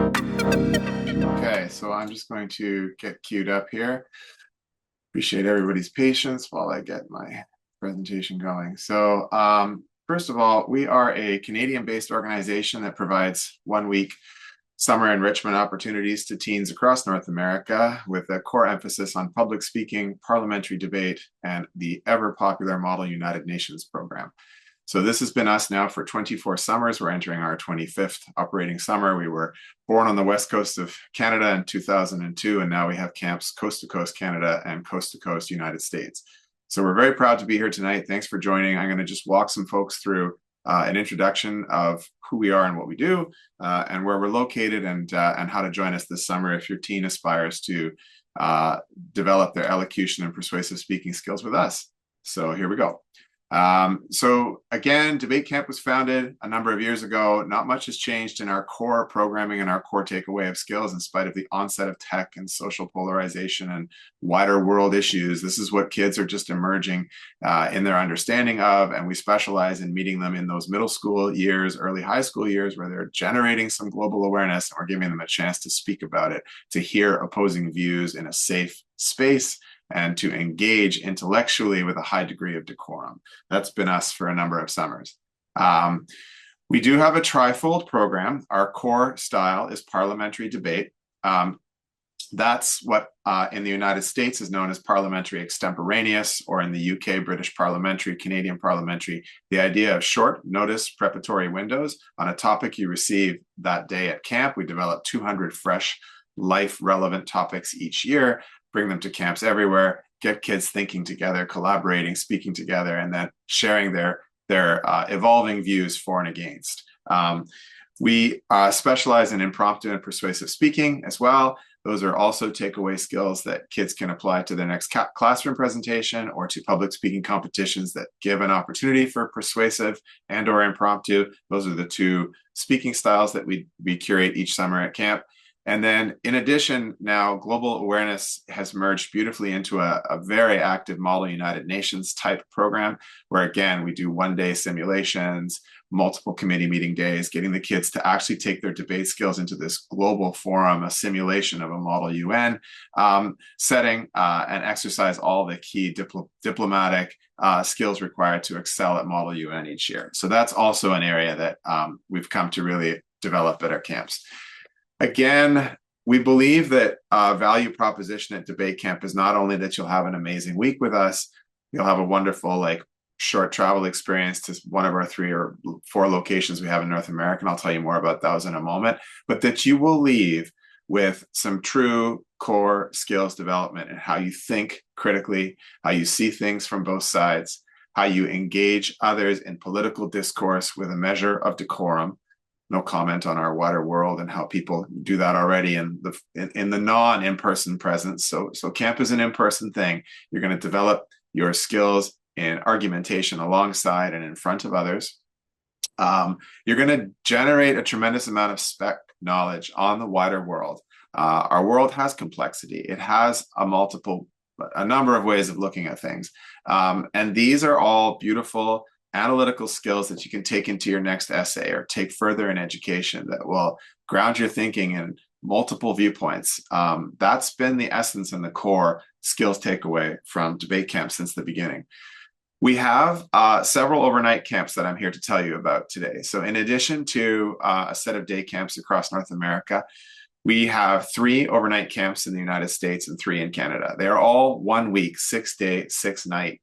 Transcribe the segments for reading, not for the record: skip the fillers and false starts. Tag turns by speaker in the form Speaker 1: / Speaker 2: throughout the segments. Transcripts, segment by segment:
Speaker 1: Okay, so I'm just going to get queued up here. Appreciate everybody's patience while I get my presentation going. First of all, we are a Canadian-based organization that provides 1 week summer enrichment opportunities to teens across North America with a core emphasis on public speaking, parliamentary debate, and the ever-popular Model United Nations program. So this has been us now for 24 summers. We're entering our 25th operating summer. We were born on the west coast of Canada in 2002, and now we have camps coast to coast Canada and coast to coast United States. So we're very proud to be here tonight. Thanks for joining. I'm going to just walk some folks through an introduction of who we are and what we do, and where we're located, and how to join us this summer if your teen aspires to develop their elocution and persuasive speaking skills with us. So here we go. So again, Debate Camp was founded a number of years ago. Not much has changed in our core programming and our core takeaway of skills in spite of the onset of tech and social polarization and wider world issues. This is what kids are just emerging in their understanding of, and we specialize in meeting them in those middle school years, early high school years, where they're generating some global awareness, and we're giving them a chance to speak about it, to hear opposing views in a safe space, and to engage intellectually with a high degree of decorum. That's been us for a number of summers. We do have a trifold program. Our core style is parliamentary debate. That's what in the United States is known as parliamentary extemporaneous, or in the UK, British parliamentary, Canadian parliamentary, the idea of short notice preparatory windows on a topic you receive that day at camp. We develop 200 fresh, life relevant topics each year, bring them to camps everywhere, get kids thinking together, collaborating, speaking together, and then sharing their evolving views for and against. We specialize in impromptu and persuasive speaking as well. Those are also takeaway skills that kids can apply to their next classroom presentation or to public speaking competitions that give an opportunity for persuasive and or impromptu. Those are the two speaking styles that we curate each summer at camp. And then in addition, now global awareness has merged beautifully into a very active Model United Nations type program, where again, we do one-day simulations, multiple committee meeting days, getting the kids to actually take their debate skills into this global forum, a simulation of a Model UN setting, and exercise all the key diplomatic skills required to excel at Model UN each year. So that's also an area that we've come to really develop at our camps. Again, we believe that value proposition at Debate Camp is not only that you'll have an amazing week with us, you'll have a wonderful short travel experience to one of our 3 or 4 locations we have in North America, and I'll tell you more about those in a moment, but that you will leave with some true core skills development in how you think critically, how you see things from both sides, how you engage others in political discourse with a measure of decorum. No comment on our wider world and how people do that already in the non-in-person presence. So camp is an in-person thing. You're going to develop your skills in argumentation alongside and in front of others. You're going to generate a tremendous amount of spec knowledge on the wider world. Our world has complexity. It has a number of ways of looking at things. And these are all beautiful analytical skills that you can take into your next essay or take further in education that will ground your thinking in multiple viewpoints. That's been the essence and the core skills takeaway from Debate Camp since the beginning. We have several overnight camps that I'm here to tell you about today. So in addition to a set of day camps across North America, we have 3 overnight camps in the United States and 3 in Canada. They are all 1 week, 6-day, 6-night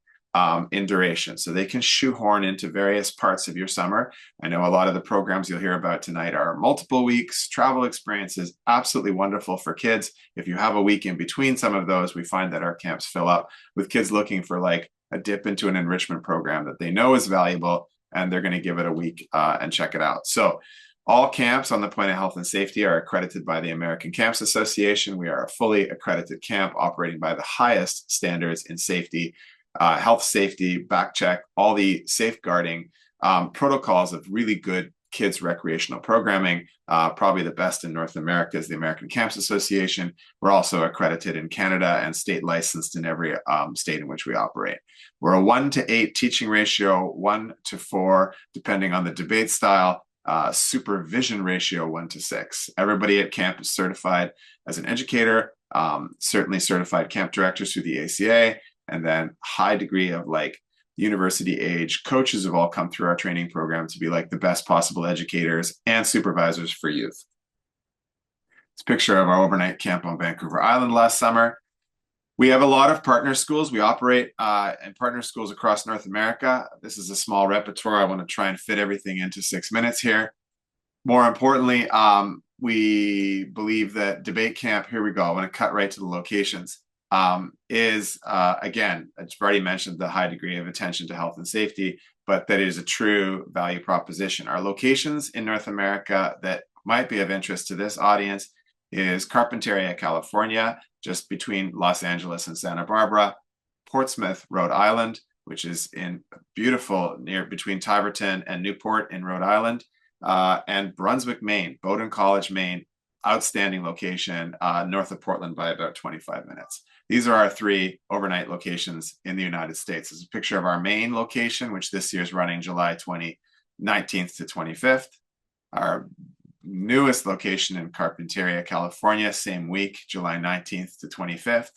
Speaker 1: in duration. So they can shoehorn into various parts of your summer. I know a lot of the programs you'll hear about tonight are multiple weeks, travel experiences, absolutely wonderful for kids. If you have a week in between some of those, we find that our camps fill up with kids looking for a dip into an enrichment program that they know is valuable, and they're going to give it a week and check it out. So all camps on the point of health and safety are accredited by the American Camps Association. We are a fully accredited camp operating by the highest standards in safety, health, safety, back check, all the safeguarding protocols of really good kids recreational programming. Probably the best in North America is the American Camps Association. We're also accredited in Canada and state licensed in every state in which we operate. We're a 1-to-8 teaching ratio, 1-to-4, depending on the debate style. supervision ratio 1:6. Everybody at camp is certified as an educator, certainly certified camp directors through the ACA, and then high degree of like university age coaches have all come through our training program to be like the best possible educators and supervisors for youth. It's a picture of our overnight camp on Vancouver Island last summer. We have a lot of partner schools. We operate in partner schools across North America. This is a small repertoire. I want to try and fit everything into 6 minutes here. More importantly, we believe that debate camp, here we go, I want to cut right to the locations, is, again, I've already mentioned the high degree of attention to health and safety, but that is a true value proposition. Our locations in North America that might be of interest to this audience is Carpinteria, California, just between Los Angeles and Santa Barbara, Portsmouth, Rhode Island, which is in beautiful near between Tiverton and Newport in Rhode Island, and Brunswick, Maine, Bowdoin College, Maine, outstanding location north of Portland by about 25 minutes. These are our 3 overnight locations in the United States. This is a picture of our main location, which this year is running July 19th to 25th. Our newest location in Carpinteria, California, same week, July 19th to 25th.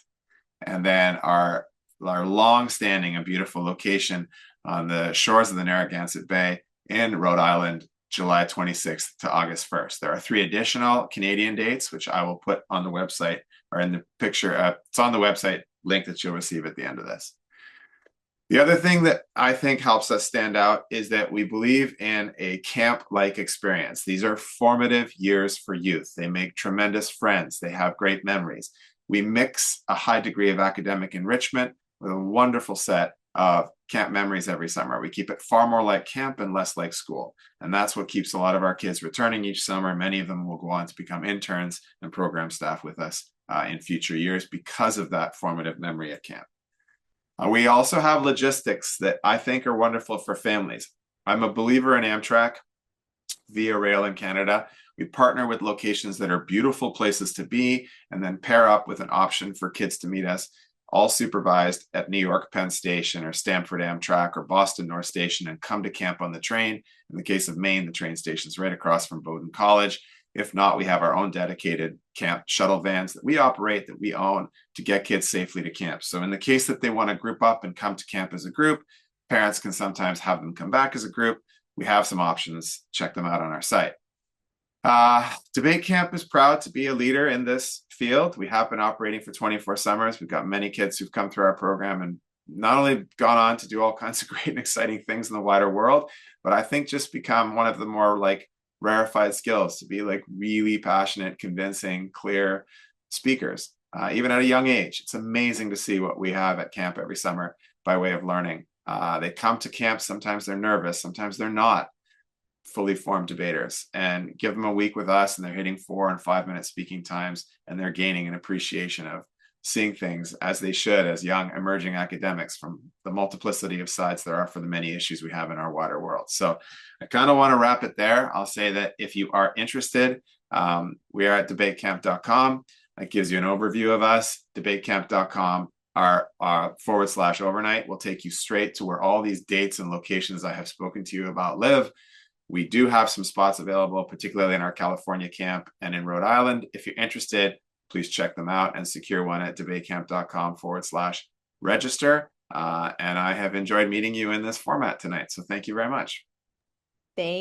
Speaker 1: And then our long-standing and beautiful location on the shores of the Narragansett Bay in Rhode Island, July 26th to August 1st. There are 3 additional Canadian dates, which I will put on the website or in the picture. It's on the website link that you'll receive at the end of this. The other thing that I think helps us stand out is that we believe in a camp-like experience. These are formative years for youth. They make tremendous friends. They have great memories. We mix a high degree of academic enrichment with a wonderful set of camp memories every summer. We keep it far more like camp and less like school. And that's what keeps a lot of our kids returning each summer. Many of them will go on to become interns and program staff with us in future years because of that formative memory at camp. We also have logistics that I think are wonderful for families. I'm a believer in Amtrak via rail in Canada. We partner with locations that are beautiful places to be and then pair up with an option for kids to meet us, all supervised at New York Penn Station or Stamford Amtrak or Boston North Station, and come to camp on the train. In the case of Maine, the train station is right across from Bowdoin College. If not, we have our own dedicated camp shuttle vans that we operate, that we own, to get kids safely to camp. So in the case that they want to group up and come to camp as a group, parents can sometimes have them come back as a group. We have some options. Check them out on our site. Debate Camp is proud to be a leader in this field. We have been operating for 24 summers. We've got many kids who've come through our program and not only gone on to do all kinds of great and exciting things in the wider world, but I think just become one of the more like rarefied skills to be like really passionate, convincing, clear speakers, even at a young age. It's amazing to see what we have at camp every summer by way of learning. They come to camp, sometimes they're nervous, sometimes they're not fully formed debaters, and give them a week with us and they're hitting 4 and 5 minute speaking times, and they're gaining an appreciation of seeing things as they should as young emerging academics from the multiplicity of sides there are for the many issues we have in our wider world. So I kind of want to wrap it there. I'll say that if you are interested, we are at debatecamp.com. That gives you an overview of us. Debatecamp.com, our /overnight will take you straight to where all these dates and locations I have spoken to you about live. We do have some spots available, particularly in our California camp and in Rhode Island. If you're interested, please check them out and secure one at debatecamp.com/register. And I have enjoyed meeting you in this format tonight. So thank you very much.
Speaker 2: Thank